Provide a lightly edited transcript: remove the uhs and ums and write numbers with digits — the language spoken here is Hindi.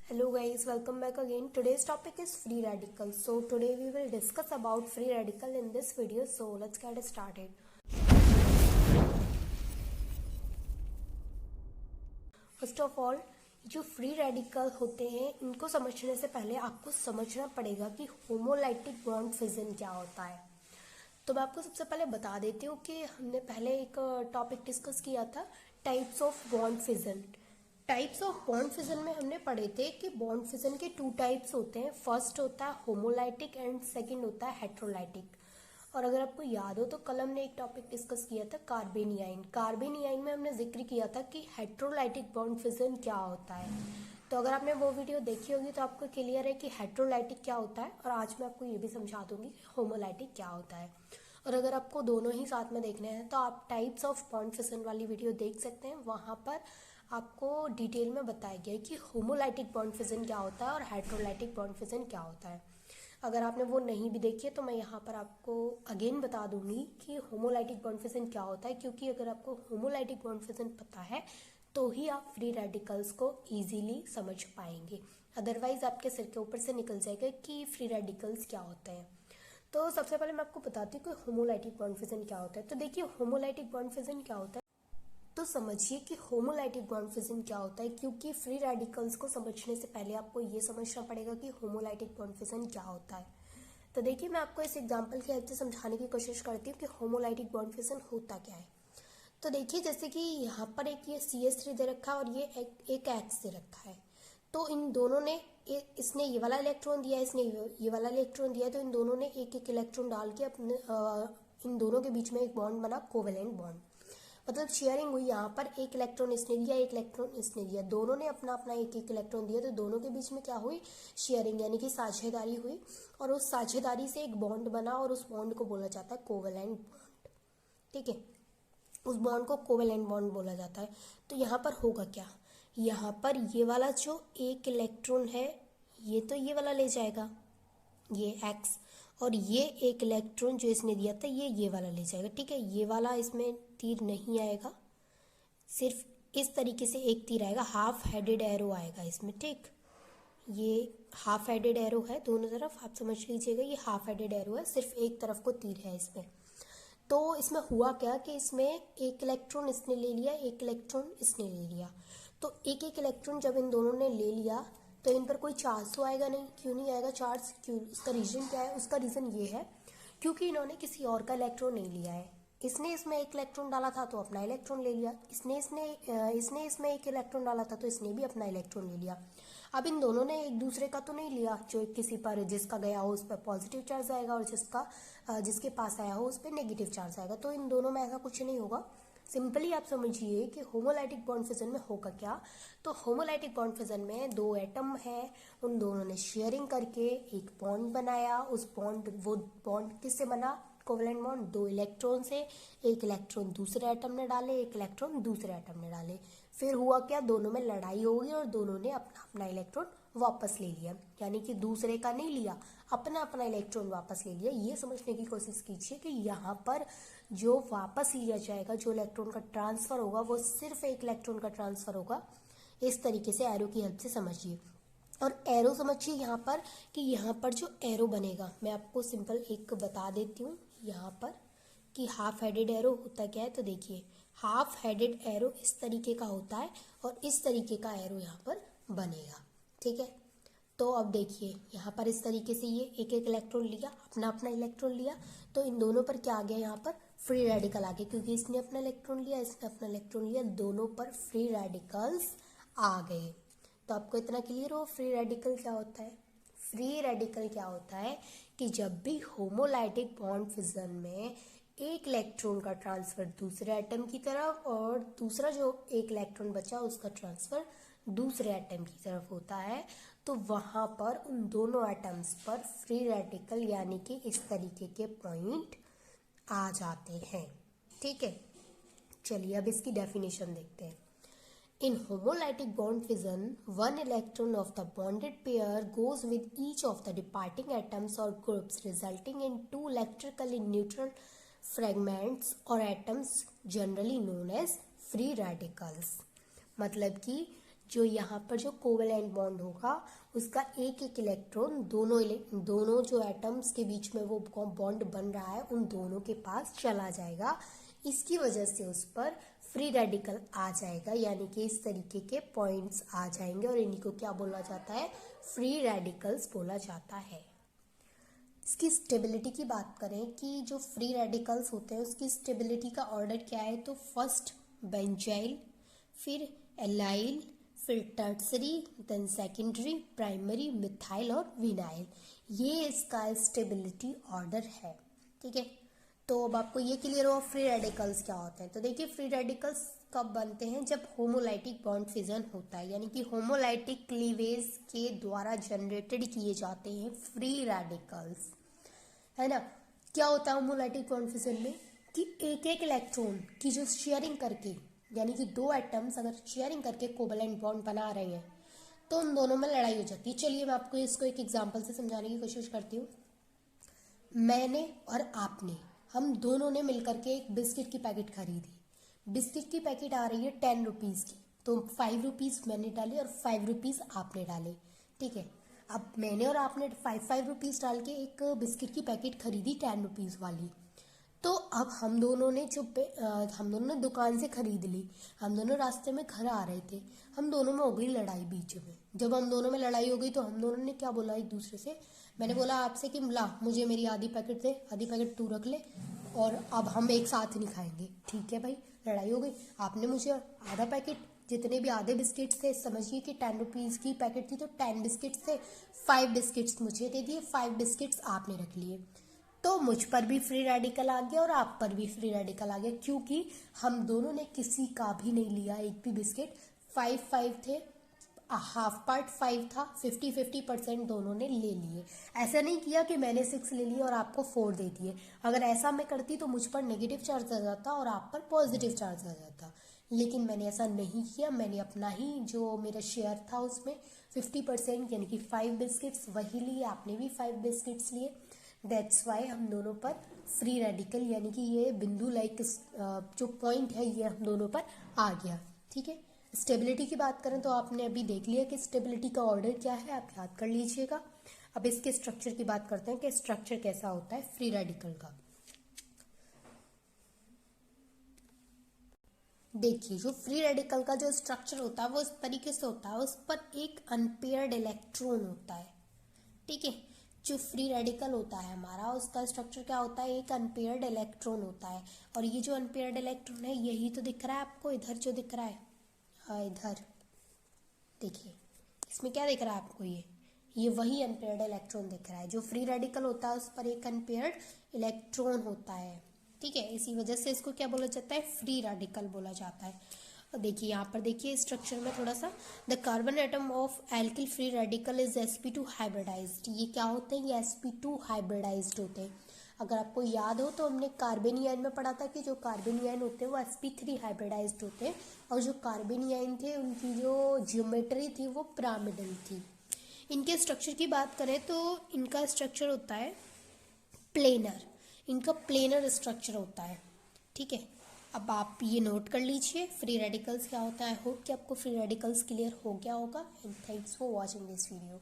Hello guys, welcome back again. Today's topic is free radicals. So today we will discuss about free radical in this video. So let's get started. First of all, जो फ्री रेडिकल होते हैं इनको समझने से पहले आपको समझना पड़ेगा कि होमोलाइटिक बॉन्ड फिजन क्या होता है। तो मैं आपको सबसे पहले बता देती हूँ कि हमने पहले एक टॉपिक डिस्कस किया था, types of bond fission. Types of bond fission में हमने पढ़े थे कि बॉन्ड फिजन के 2 टाइप्स होते हैं। फर्स्ट होता है होमोलाइटिक एंड सेकंड होता है हेट्रोलाइटिक। और अगर आपको याद हो तो कल हमने एक टॉपिक डिस्कस किया था कार्बेनियाइन। कार्बेनियाइन में हमने जिक्र किया था कि हेट्रोलाइटिक बॉन्ड फिजन क्या होता है। तो अगर आपने वो वीडियो देखी होगी तो आपको क्लियर है कि हेट्रोलाइटिक क्या होता है, और आज मैं आपको ये भी समझा दूंगी कि होमोलाइटिक क्या होता है। और अगर आपको दोनों ही साथ में देखने हैं तो आप टाइप्स ऑफ बॉन्ड फिजन वाली वीडियो देख सकते हैं। वहाँ पर आपको डिटेल में बताया गया है कि होमोलाइटिक बॉन्ड फिजन क्या होता है और हेट्रोलाइटिक बॉन्ड फिजन क्या होता है। अगर आपने वो नहीं भी देखी है तो मैं यहाँ पर आपको अगेन बता दूंगी कि होमोलाइटिक बॉन्ड फिजन क्या होता है, क्योंकि अगर आपको होमोलाइटिक बॉन्ड फिजन पता है तो ही आप फ्री रेडिकल्स को इजीली समझ पाएंगे, अदरवाइज आपके सिर के ऊपर से निकल जाएगा कि फ्री रेडिकल्स क्या होते हैं। तो सबसे पहले मैं आपको बताती हूँ कि होमोलाइटिक बॉन्ड फिजन क्या होता है। तो देखिए होमोलाइटिक बॉन्ड फिजन क्या होता है, तो समझिए कि होमोलाइटिक बॉन्ड फिजन क्या होता है, क्योंकि फ्री रेडिकल्स को समझने से पहले आपको ये समझना पड़ेगा कि होमोलाइटिक बॉन्ड फिजन क्या होता है। तो देखिए मैं आपको इस एग्जांपल की हेल्प से समझाने की कोशिश करती हूँ कि होमोलाइटिक बॉन्ड फिजन होता क्या है। तो देखिए जैसे कि यहाँ पर एक ये CH3 दे रखा है और ये एक X दे रखा है। तो इन दोनों ने इसने ये वाला इलेक्ट्रॉन दिया है, इसने ये वाला इलेक्ट्रॉन दिया है। तो इन दोनों ने एक एक इलेक्ट्रॉन डाल के अपने इन दोनों के बीच में एक बॉन्ड बना, कोवेलेंट बॉन्ड। मतलब शेयरिंग हुई। यहाँ पर एक इलेक्ट्रॉन इसने दिया, एक इलेक्ट्रॉन इसने दिया, दोनों ने अपना अपना एक एक इलेक्ट्रॉन दिया। तो दोनों के बीच में क्या हुई, शेयरिंग, यानी कि साझेदारी हुई। और उस साझेदारी से एक बॉन्ड बना और उस बॉन्ड को बोला जाता है कोवेलेंट बॉन्ड। ठीक है, उस बॉन्ड को कोवेलेंट बॉन्ड बोला जाता है। तो यहाँ पर होगा क्या, यहाँ पर ये वाला जो एक इलेक्ट्रॉन है ये तो ये वाला ले जाएगा, ये X, और ये एक इलेक्ट्रॉन जो इसने दिया था ये वाला ले जाएगा। ठीक है, ये वाला इसमें तीर नहीं आएगा, सिर्फ इस तरीके से एक तीर आएगा, हाफ हेडेड एरो आएगा इसमें। ठीक, ये हाफ हेडेड एरो है दोनों तरफ, आप समझ लीजिएगा ये हाफ हेडेड एरो है, सिर्फ एक तरफ को तीर है इसमें। तो इसमें हुआ क्या कि इसमें एक इलेक्ट्रॉन इसने ले लिया, एक इलेक्ट्रॉन इसने ले लिया। तो एक एक इलेक्ट्रॉन जब इन दोनों ने ले लिया तो इन पर कोई चार्ज तो आएगा नहीं। क्यों नहीं आएगा चार्ज, क्यों, उसका रीजन क्या है? उसका रीजन ये है क्योंकि इन्होंने किसी और का इलेक्ट्रॉन नहीं लिया है। इसने इसमें एक इलेक्ट्रॉन डाला था तो अपना इलेक्ट्रॉन ले लिया, इसने इसमें एक इलेक्ट्रॉन डाला था तो इसने भी अपना इलेक्ट्रॉन ले लिया। अब इन दोनों ने एक दूसरे का तो नहीं लिया, जो किसी पर जिसका गया हो उस पर पॉजिटिव चार्ज आएगा और जिसके पास आया हो उस पर नेगेटिव चार्ज आएगा। तो इन दोनों में ऐसा कुछ नहीं होगा। सिंपली आप समझिए कि होमोलाइटिक बॉन्ड फिजन में होगा क्या। तो होमोलाइटिक बॉन्ड फिजन में 2 एटम है, उन दोनों ने शेयरिंग करके एक बॉन्ड बनाया। वो बॉन्ड किससे बना, कोवेलेंट बॉन्ड, 2 इलेक्ट्रॉन से। एक इलेक्ट्रॉन दूसरे एटम ने डाले, एक इलेक्ट्रॉन दूसरे एटम ने डाले। फिर हुआ क्या, दोनों में लड़ाई हो गई और दोनों ने अपना अपना इलेक्ट्रॉन वापस ले लिया, यानी कि दूसरे का नहीं लिया, अपना अपना इलेक्ट्रॉन वापस ले लिया। ये समझने की कोशिश कीजिए कि यहाँ पर जो वापस लिया जाएगा, जो इलेक्ट्रॉन का ट्रांसफर होगा वो सिर्फ एक इलेक्ट्रॉन का ट्रांसफर होगा। इस तरीके से एरो की हेल्प से समझिए। और एरो समझिए यहाँ पर कि यहाँ पर जो एरो बनेगा, मैं आपको सिंपल एक बता देती हूँ यहाँ पर कि हाफ हेडेड एरो होता क्या है। तो देखिए हाफ हेडेड एरो इस तरीके का होता है और इस तरीके का एरो यहाँ पर बनेगा। ठीक है, तो अब देखिए यहाँ पर इस तरीके से ये एक एक इलेक्ट्रॉन लिया, अपना अपना इलेक्ट्रॉन लिया। तो इन दोनों पर क्या आ गया, यहाँ पर फ्री रेडिकल आ गया, क्योंकि इसने अपना इलेक्ट्रॉन लिया, इसने अपना इलेक्ट्रॉन लिया, दोनों पर फ्री रेडिकल्स आ गए। तो आपको इतना क्लियर हो फ्री रेडिकल क्या होता है। फ्री रेडिकल क्या होता है कि जब भी होमोलाइटिक बॉन्ड फिजन में एक इलेक्ट्रॉन का ट्रांसफर दूसरे एटम की तरफ और दूसरा जो एक इलेक्ट्रॉन बचा उसका ट्रांसफर दूसरे एटम की तरफ होता है, तो वहां पर उन दोनों एटम्स पर फ्री रेडिकल यानी कि इस तरीके के पॉइंट आ जाते हैं। ठीक है, चलिए अब इसकी डेफिनेशन देखते हैं। In homolytic bond fission, one electron of the bonded pair goes with each of the departing atoms or groups, resulting in 2 electrically neutral fragments or atoms generally known as free radicals। मतलब कि जो यहाँ पर जो कोवेलेंट बॉन्ड होगा उसका एक एक इलेक्ट्रॉन दोनों जो एटम्स के बीच में वो बॉन्ड बन रहा है उन दोनों के पास चला जाएगा। इसकी वजह से उस पर फ्री रेडिकल आ जाएगा, यानी कि इस तरीके के पॉइंट्स आ जाएंगे और इन्हीं को क्या बोला जाता है, फ्री रेडिकल्स बोला जाता है। इसकी स्टेबिलिटी की बात करें कि जो फ्री रेडिकल्स होते हैं उसकी स्टेबिलिटी का ऑर्डर क्या है, तो फर्स्ट बेंजाइल, फिर एलाइल, फिर tertiary, then secondary, primary, methyl और विनाइल, ये इसका स्टेबिलिटी ऑर्डर है। ठीक है, तो अब आपको ये क्लियर हो फ्री रेडिकल्स क्या होते हैं। तो देखिए फ्री रेडिकल्स कब बनते हैं, जब होमोलाइटिक बॉन्ड फिजन होता है, यानी कि होमोलाइटिक क्लीवेज के द्वारा जनरेटेड किए जाते हैं फ्री रेडिकल्स, है ना। क्या होता है होमोलाइटिक बॉन्ड फिजन में कि एक एक इलेक्ट्रॉन की जो शेयरिंग करके, यानी कि दो एटम्स अगर शेयरिंग करके कोवेलेंट बॉन्ड बना रहे हैं तो उन दोनों में लड़ाई हो जाती है। चलिए मैं आपको इसको एक एग्जांपल से समझाने की कोशिश करती हूँ। मैंने और आपने, हम दोनों ने मिलकर के एक बिस्किट की पैकेट खरीदी। बिस्किट की पैकेट आ रही है 10 रुपीज़ की, तो 5 रुपीज़ मैंने डाले और 5 रुपीज़ आपने डाले। ठीक है, अब मैंने और आपने 5 रुपीज़ डाल के एक बिस्किट की पैकेट खरीदी 10 रुपीज़ वाली। तो अब हम दोनों ने दुकान से खरीद ली, हम दोनों रास्ते में घर आ रहे थे, हम दोनों में हो गई लड़ाई बीच में। जब हम दोनों में लड़ाई हो गई तो हम दोनों ने क्या बोला एक दूसरे से, मैंने बोला आपसे कि ला मुझे मेरी आधी पैकेट दे, आधी पैकेट तू रख ले और अब हम एक साथ नहीं खाएंगे। ठीक है भाई, लड़ाई हो गई। आपने मुझे आधा पैकेट, जितने भी आधे बिस्किट्स थे, समझिए कि 10 रुपीज़ की पैकेट थी तो 10 बिस्किट्स थे, 5 बिस्किट्स मुझे दे दिए, 5 बिस्किट्स आपने रख लिए। तो मुझ पर भी फ्री रेडिकल आ गया और आप पर भी फ्री रेडिकल आ गया, क्योंकि हम दोनों ने किसी का भी नहीं लिया एक भी बिस्किट। 5-5 थे, हाफ पार्ट 5 था, 50-50% दोनों ने ले लिए। ऐसा नहीं किया कि मैंने 6 ले लिए और आपको 4 दे दिए। अगर ऐसा मैं करती तो मुझ पर नेगेटिव चार्ज आ जाता और आप पर पॉजिटिव चार्ज आ जाता, लेकिन मैंने ऐसा नहीं किया। मैंने अपना ही जो मेरा शेयर था उसमें 50% यानी कि 5 बिस्किट्स वही लिए, आपने भी 5 बिस्किट्स लिए। दैट्स वाई हम दोनों पर फ्री रेडिकल, यानी कि ये बिंदु लाइक जो पॉइंट है ये हम दोनों पर आ गया। ठीक है, स्टेबिलिटी की बात करें तो आपने अभी देख लिया कि स्टेबिलिटी का ऑर्डर क्या है, आप याद कर लीजिएगा। अब इसके स्ट्रक्चर की बात करते हैं कि स्ट्रक्चर कैसा होता है फ्री रेडिकल का। देखिए जो फ्री रेडिकल का जो स्ट्रक्चर होता है वो इस तरीके से होता है, उस पर एक अनपेयर्ड इलेक्ट्रॉन होता है। ठीक है, जो फ्री रेडिकल होता है हमारा उसका स्ट्रक्चर क्या होता है, एक अनपेयर्ड इलेक्ट्रॉन होता है। और ये जो अनपेयर्ड इलेक्ट्रॉन है यही तो दिख रहा है आपको, इधर जो दिख रहा है, हाँ इधर देखिए, इसमें क्या दिख रहा है आपको, ये वही अनपेयर्ड इलेक्ट्रॉन दिख रहा है। जो फ्री रेडिकल होता है उस पर एक अनपेयर्ड इलेक्ट्रॉन होता है। ठीक है, इसी वजह से इसको क्या बोला जाता है, फ्री रेडिकल बोला जाता है। देखिए यहाँ पर देखिए स्ट्रक्चर में थोड़ा सा, the carbon atom of alkyl free radical is sp2 hybridised. ये क्या होते हैं, ये sp2 हाइब्रिडाइज्ड होते हैं। अगर आपको याद हो तो हमने कार्बेनियन में पढ़ा था कि जो कार्बेनियन होते हैं वो sp3 हाइब्रिडाइज्ड होते हैं, और जो कार्बेनियन थे उनकी जो जियोमेट्री थी वो पिरामिडल थी। इनके स्ट्रक्चर की बात करें तो इनका स्ट्रक्चर होता है प्लेनर, इनका प्लेनर स्ट्रक्चर होता है। ठीक है, अब आप ये नोट कर लीजिए फ्री रेडिकल्स क्या होता है। आई होप कि आपको फ्री रेडिकल्स क्लियर हो गया होगा, and thanks for watching this video.